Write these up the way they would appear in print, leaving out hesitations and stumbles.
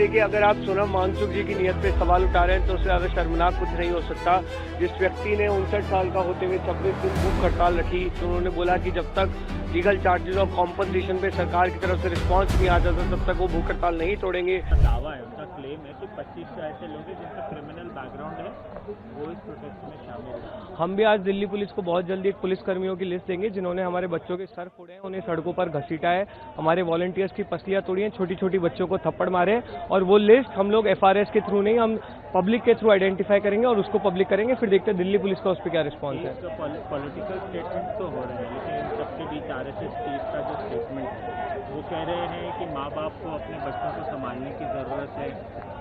देखिए, अगर आप सोनम वांगचुक जी की नीयत पे सवाल उठा रहे हैं तो उससे ज्यादा शर्मनाक कुछ नहीं हो सकता। जिस व्यक्ति ने 59 साल का होते हुए 26 दिन भूख हड़ताल रखी, तो उन्होंने बोला कि जब तक लीगल चार्जेस और कॉम्पनसेशन पे सरकार की तरफ से रिस्पांस नहीं आ जाता तब तक वो भूख हड़ताल नहीं तोड़ेंगे। दावा है, उनका क्लेम है कि 25 ऐसे लोग हैं जिनका क्रिमिनल बैकग्राउंड है, वो इस प्रोटेस्ट में शामिल है। हम भी आज दिल्ली पुलिस को बहुत जल्दी एक पुलिस कर्मियों की लिस्ट देंगे जिन्होंने हमारे बच्चों के सर फोड़े हैं, उन्हें सड़कों पर घसीटा है, हमारे वॉलंटियर्स की पसलियां तोड़ी हैं, छोटी छोटी बच्चों को थप्पड़ मारे, और वो लिस्ट हम लोग FRS के थ्रू नहीं, हम पब्लिक के थ्रू आइडेंटिफाई करेंगे और उसको पब्लिक करेंगे। फिर देखते हैं दिल्ली पुलिस का उस पर क्या रिस्पॉन्स है। तो पॉलिटिकल स्टेटमेंट तो हो रहे हैं, लेकिन सबके बीच RSS चीफ का जो स्टेटमेंट है वो कह रहे हैं कि माँ बाप को अपने बच्चों को संभालने की जरूरत है,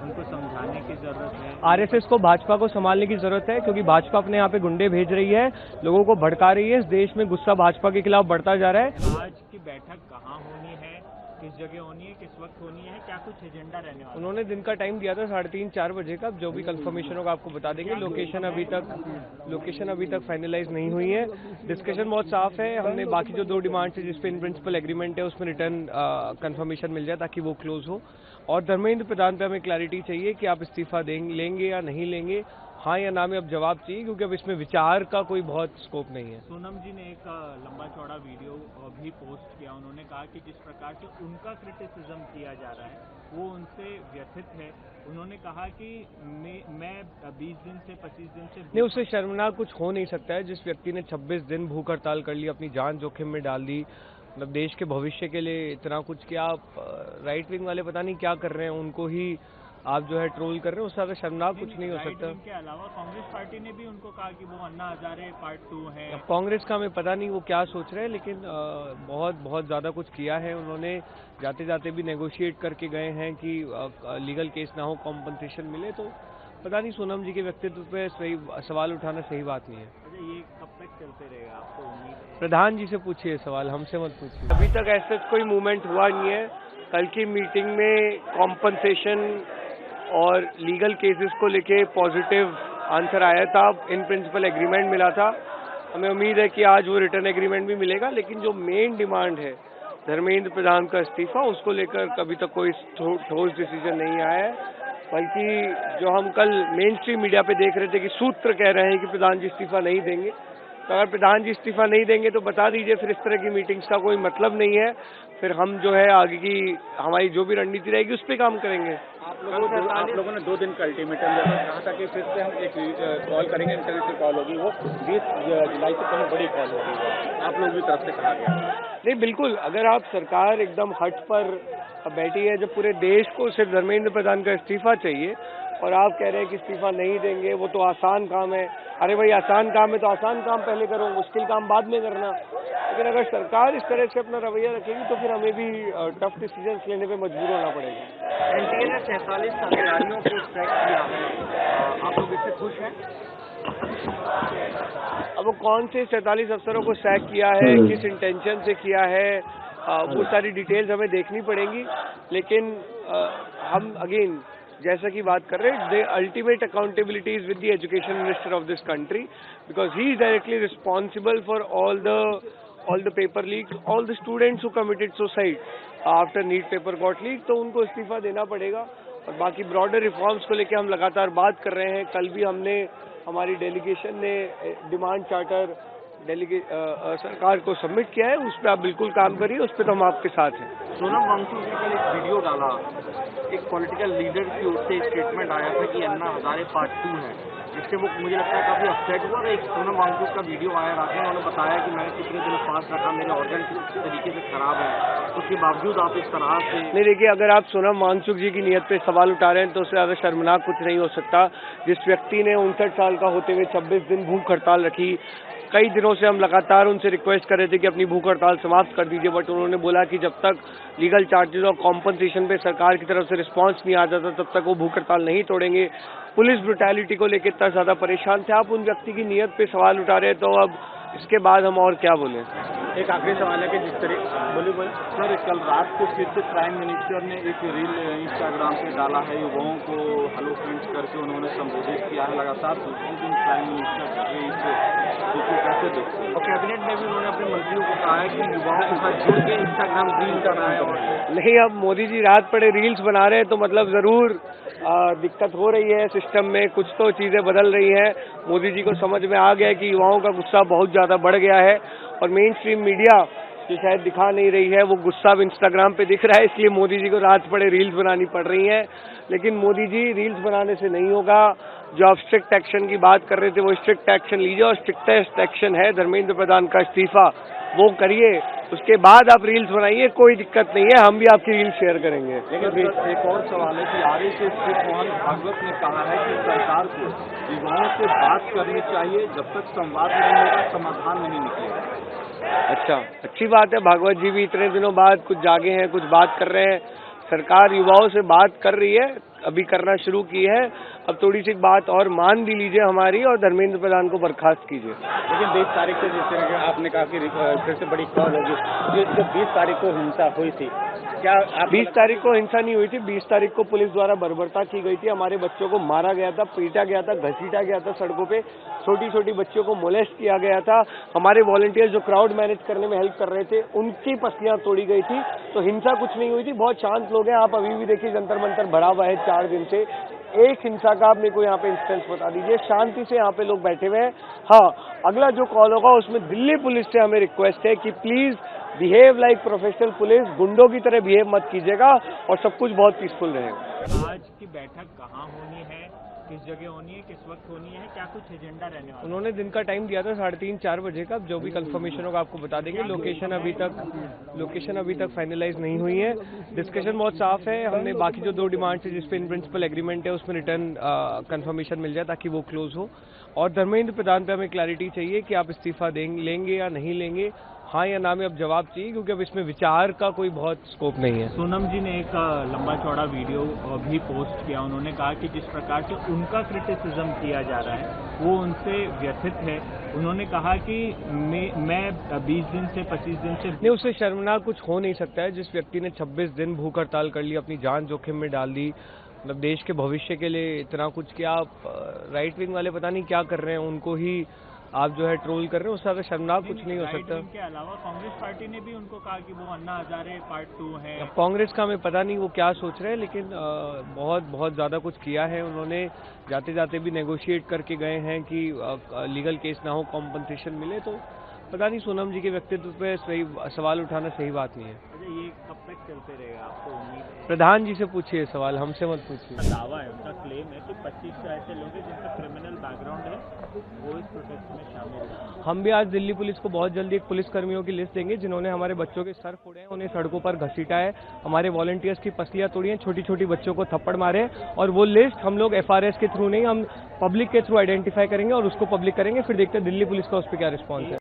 उनको समझाने की जरूरत है। RSS को भाजपा को संभालने की जरूरत है, क्योंकि भाजपा अपने यहाँ पे गुंडे भेज रही है, लोगों को भड़का रही है। इस देश में गुस्सा भाजपा के खिलाफ बढ़ता जा रहा है। आज की बैठक कहाँ होनी है, किस जगह होनी है, किस वक्त होनी है, क्या कुछ एजेंडा रहने वाला है? उन्होंने दिन का टाइम दिया था 3:30-4 बजे का, जो भी कंफर्मेशन होगा आपको बता देंगे। लोकेशन अभी तक फाइनलाइज नहीं हुई है। डिस्कशन बहुत साफ है। हमने बाकी जो 2 डिमांड्स है जिस पे इन प्रिंसिपल एग्रीमेंट है उसमें रिटर्न कंफर्मेशन मिल जाए ताकि वो क्लोज हो। और धर्मेंद्र प्रधान पे हमें क्लैरिटी चाहिए कि आप इस्तीफा लेंगे या नहीं लेंगे, हाँ या ना में अब जवाब चाहिए, क्योंकि अब इसमें विचार का कोई बहुत स्कोप नहीं है। सोनम जी ने एक लंबा चौड़ा वीडियो भी पोस्ट किया। उन्होंने कहा कि जिस प्रकार से उनका क्रिटिसिज्म किया जा रहा है वो उनसे व्यथित है। उन्होंने कहा कि मैं 20 दिन से 25 दिन से नहीं, उससे शर्मनाक कुछ हो नहीं सकता है। जिस व्यक्ति ने 26 दिन भूख हड़ताल कर ली, अपनी जान जोखिम में डाल दी, मतलब देश के भविष्य के लिए इतना कुछ किया। आप राइट विंग वाले पता नहीं क्या कर रहे हैं, उनको ही आप जो है ट्रोल कर रहे हैं, उससे ज्यादा शर्मनाक कुछ नहीं हो सकता। के अलावा कांग्रेस पार्टी ने भी उनको कहा कि वो अन्ना हजारे पार्ट 2 है। अब कांग्रेस का हमें पता नहीं वो क्या सोच रहे हैं, लेकिन बहुत ज्यादा कुछ किया है उन्होंने। जाते जाते भी नेगोशिएट करके गए हैं कि लीगल केस ना हो, कॉम्पनसेशन मिले। तो पता नहीं, सोनम जी के व्यक्तित्व पे सही सवाल उठाना सही बात नहीं है। अच्छा, ये कब तक चलते रहेगा, आपको उम्मीद है? प्रधान जी से पूछिए सवाल, हमसे मत पूछिए। अभी तक ऐसा कोई मूवमेंट हुआ नहीं है। कल की मीटिंग में कॉम्पनसेशन और लीगल केसेस को लेके पॉजिटिव आंसर आया था, इन प्रिंसिपल एग्रीमेंट मिला था। हमें उम्मीद है कि आज वो रिटर्न एग्रीमेंट भी मिलेगा। लेकिन जो मेन डिमांड है धर्मेंद्र प्रधान का इस्तीफा, उसको लेकर कभी तक कोई ठोस डिसीजन नहीं आया है। बल्कि जो हम कल मेन स्ट्रीम मीडिया पे देख रहे थे कि सूत्र कह रहे हैं कि प्रधान जी इस्तीफा नहीं देंगे, तो अगर प्रधान जी इस्तीफा नहीं देंगे तो बता दीजिए, फिर इस तरह की मीटिंग्स का कोई मतलब नहीं है। फिर हम जो है आगे की हमारी जो भी रणनीति रहेगी उस पर काम करेंगे। आप लोगों ने 2 दिन का अल्टीमेटम दिया था, कहा था कि फिर से हम एक कॉल करेंगे, इंटरनेशनल कॉल होगी, वो 20 जुलाई से कहीं बड़ी कॉल होगी, आप लोग की तरफ से कहा गया। नहीं, बिल्कुल, अगर आप सरकार एकदम हट पर बैठी है, जब पूरे देश को सिर्फ धर्मेंद्र प्रधान का इस्तीफा चाहिए और आप कह रहे हैं कि इस्तीफा नहीं देंगे, वो तो आसान काम है। अरे भाई, आसान काम है तो आसान काम पहले करो, मुश्किल काम बाद में करना। लेकिन अगर सरकार इस तरह से अपना रवैया रखेगी तो फिर हमें भी टफ डिसीजंस लेने पे मजबूर होना पड़ेगा। एनटीए ने 47 अधिकारियों को ट्रैक किया है, आप लोग इससे खुश हैं? अब वो कौन से 47 अफसरों को सैक किया है, किस इंटेंशन से किया है, वो सारी डिटेल्स हमें देखनी पड़ेंगी। लेकिन हम अगेन जैसा कि बात कर रहे हैं, the ultimate accountability is with the education minister of this country, because he is directly responsible for all the paper leak, all the students who committed suicide after NEET paper got leak. तो उनको इस्तीफा देना पड़ेगा। और बाकी broader reforms को लेकर हम लगातार बात कर रहे हैं। कल भी हमारी डेलीगेशन ने डिमांड चार्टर सरकार को सबमिट किया है, उस पर आप बिल्कुल काम करिए, उस पर तो हम आपके साथ हैं। सोनम वांगचुक ने कल एक वीडियो डाला, एक पॉलिटिकल लीडर की ओर से स्टेटमेंट आया था कि अन्ना हजारे पार्ट 2 है, जिससे वो मुझे लगता है काफी अपसेट हुआ। एक सोनम वांगचुक का वीडियो आया रात में, उन्होंने बताया कि मैंने कितने दिन फास्ट रखा, मेरे ऑर्गन किस तरीके से खराब है, उसके बावजूद आप इस तरह से। नहीं, देखिए, अगर आप सोनम वांगचुक जी की नीयत पे सवाल उठा रहे हैं तो उससे ज्यादा शर्मनाक कुछ नहीं हो सकता। जिस व्यक्ति ने 59 साल का होते हुए 26 दिन भूख हड़ताल रखी, कई दिनों से हम लगातार उनसे रिक्वेस्ट कर रहे थे कि अपनी भूख हड़ताल समाप्त कर दीजिए, बट उन्होंने बोला कि जब तक लीगल चार्जेस और कॉम्पनसेशन पे सरकार की तरफ से रिस्पांस नहीं आ जाता तब तक वो भूख हड़ताल नहीं तोड़ेंगे। पुलिस ब्रुटैलिटी को लेकर इतना ज्यादा परेशान थे। आप उन व्यक्ति की नीयत पे सवाल उठा रहे हैं, तो अब इसके बाद हम और क्या बोलें। एक आखिरी सवाल है कि जिस तरह बोले सर, कल रात को फिर से प्राइम मिनिस्टर ने एक रील इंस्टाग्राम पे डाला है, युवाओं को हेलो फ्रेंड्स करके उन्होंने संबोधित किया है। लगातार दूसरे दिन प्राइम मिनिस्टर कर रहे इसे कैसे देखते हैं? और कैबिनेट में भी उन्होंने अपने मंत्रियों को कहा है कि युवाओं के साथ जुड़ के इंस्टाग्राम रील करना है। और नहीं, अब मोदी जी रात पड़े रील्स बना रहे हैं तो मतलब ज़रूर दिक्कत हो रही है सिस्टम में, कुछ तो चीज़ें बदल रही हैं। मोदी जी को समझ में आ गया है कि युवाओं का गुस्सा बहुत ज़्यादा बढ़ गया है और मेन स्ट्रीम मीडिया जो शायद दिखा नहीं रही है वो गुस्सा अब इंस्टाग्राम पे दिख रहा है, इसलिए मोदी जी को रात पड़े रील्स बनानी पड़ रही हैं। लेकिन मोदी जी रील्स बनाने से नहीं होगा। जो आप स्ट्रिक्ट एक्शन की बात कर रहे थे वो स्ट्रिक्ट एक्शन लीजिए और स्ट्रिक्टेस्ट एक्शन है धर्मेंद्र प्रधान का इस्तीफा, वो करिए, उसके बाद आप रील्स बनाइए, कोई दिक्कत नहीं है, हम भी आपकी रील्स शेयर करेंगे। लेकिन एक और सवाल है कि आरएसएस के मोहन भागवत ने कहा है कि सरकार को युवाओं से बात करनी चाहिए, जब तक संवाद नहीं होगा समाधान नहीं निकलेगा। अच्छा, अच्छी बात है, भागवत जी भी इतने दिनों बाद कुछ जागे हैं, कुछ बात कर रहे हैं। सरकार युवाओं से बात कर रही है, अभी करना शुरू की है, अब थोड़ी सी बात और मान भी लीजिए हमारी और धर्मेंद्र प्रधान को बर्खास्त कीजिए। लेकिन 20 तारीख से जिस तरह के आपने कहा कि फिर से बड़ी कॉल होगी, जो 20 तारीख को हिंसा हुई थी, क्या 20 तारीख को हिंसा नहीं हुई थी, 20 तारीख को पुलिस द्वारा बर्बरता की गई थी, हमारे बच्चों को मारा गया था, पीटा गया था, घसीटा गया था सड़कों पे, छोटी छोटी बच्चियों को मोलेस्ट किया गया था। हमारे वॉलंटियर्स जो क्राउड मैनेज करने में हेल्प कर रहे थे उनकी पसलियां तोड़ी गई थी, तो हिंसा कुछ नहीं हुई थी, बहुत शांत लोग हैं। आप अभी भी देखिए जंतर मंतर भरा हुआ है 4 दिन से, एक हिंसा का आपने कोई यहाँ पे इंस्टेंस बता दीजिए, शांति से यहाँ पे लोग बैठे हुए हैं। हाँ, अगला जो कॉल होगा उसमें दिल्ली पुलिस से हमें रिक्वेस्ट है कि please behave like professional police, गुंडों की तरह बिहेव मत कीजिएगा और सब कुछ बहुत पीसफुल रहेगा। आज की बैठक कहाँ होनी है, किस जगह होनी है, किस वक्त होनी है, क्या कुछ एजेंडा रहने वाला है? उन्होंने दिन का टाइम दिया था 3:30-4 बजे का, जो भी कंफर्मेशन होगा आपको बता देंगे। लोकेशन अभी तक फाइनलाइज नहीं हुई है, डिस्कशन बहुत साफ है। हमने बाकी जो 2 डिमांड्स है जिसपे इन प्रिंसिपल एग्रीमेंट है उसमें रिटर्न कंफर्मेशन मिल जाए ताकि वो क्लोज हो। और धर्मेंद्र प्रधान पे हमें क्लैरिटी चाहिए कि आप इस्तीफा लेंगे या नहीं लेंगे, हाँ या ना में अब जवाब चाहिए, क्योंकि अब इसमें विचार का कोई बहुत स्कोप नहीं है। सोनम जी ने एक लंबा चौड़ा वीडियो भी पोस्ट किया, उन्होंने कहा कि जिस प्रकार से उनका क्रिटिसिज्म किया जा रहा है वो उनसे व्यथित है। उन्होंने कहा कि मैं 20 दिन से 25 दिन से नहीं, उससे शर्मनाक कुछ हो नहीं सकता है। जिस व्यक्ति ने 26 दिन भूख हड़ताल कर ली, अपनी जान जोखिम में डाल दी, मतलब देश के भविष्य के लिए इतना कुछ किया, आप राइट विंग वाले पता नहीं क्या कर रहे हैं, उनको ही आप जो है ट्रोल कर रहे हो, उससे ज्यादा शर्मनाक कुछ नहीं हो सकता। के अलावा कांग्रेस पार्टी ने भी उनको कहा कि वो अन्ना हजारे पार्ट 2 है। कांग्रेस का हमें पता नहीं वो क्या सोच रहे हैं, लेकिन बहुत ज्यादा कुछ किया है उन्होंने। जाते जाते भी नेगोशिएट करके गए हैं कि लीगल केस ना हो, कॉम्पनसेशन मिले। तो पता नहीं, सोनम जी के व्यक्तित्व पे सही सवाल उठाना सही बात नहीं है। अच्छा, ये कब तक चलते रहेगा, आपको उम्मीद है? प्रधान जी से पूछिए सवाल, हमसे मत पूछिए। दावा है, उनका क्लेम है कि 25 ऐसे लोग हैं जिनका क्रिमिनल बैकग्राउंड है, वो इस प्रोटेस्ट में शामिल है। हम भी आज दिल्ली पुलिस को बहुत जल्दी एक पुलिस कर्मियों की लिस्ट देंगे जिन्होंने हमारे बच्चों के सर फोड़े हैं, उन्हें सड़कों पर घसीटा है, हमारे वॉलंटियर्स की पसलियां तोड़ी हैं, छोटी छोटी बच्चों को थप्पड़ मारे, और वो लिस्ट हम लोग FRS के थ्रू नहीं, हम पब्लिक के थ्रू आइडेंटिफाई करेंगे और उसको पब्लिक करेंगे, फिर देखते हैं दिल्ली पुलिस का उस पर क्या रिस्पॉन्स है।